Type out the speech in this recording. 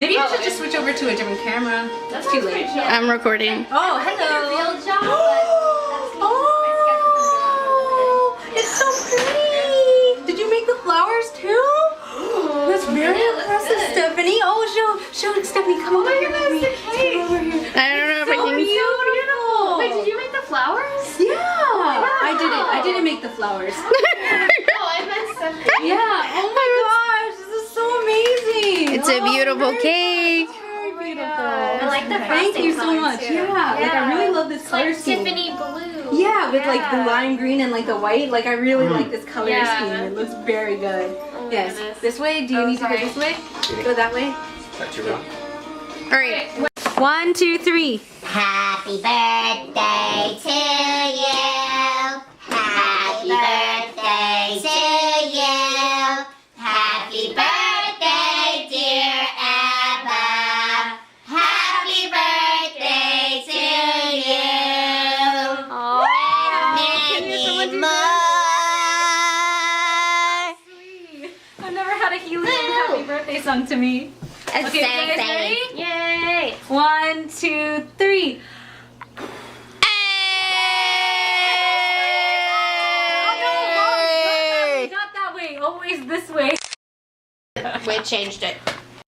Maybe I should just switch over to a different camera. That's too late. I'm recording. Oh, hello. Real job, but It's so pretty. Did you make the flowers too? That's very impressive, Stephanie. Oh, show Stephanie. Come over here with me. Come over here. I don't know if I So can. beautiful. Wait, did you make the flowers? Yeah. I didn't make the flowers. No, I meant something. Yeah. Oh my gosh, this is so amazing. It's a beautiful cake. Very beautiful. I like the Thank you so frosting much. color, too. Yeah. Like I really love this It's color like scheme. Tiffany blue. Yeah, with like the lime green and like the white. Like I really like this color Yeah. scheme. It looks very good. Oh my Yes. goodness. This way. Do you Oh, need to sorry. go this way? Go that way. That's your round. All right. 1, 2, 3. Happy birthday to you. Happy birthday to you. Happy birthday, dear Emma. Happy birthday to you. Many more. I've never had a helium happy birthday sung to me. It's Okay, so you guys ready? exciting. Yay! 1, 2, 3. Not that way. Always this way. We changed it.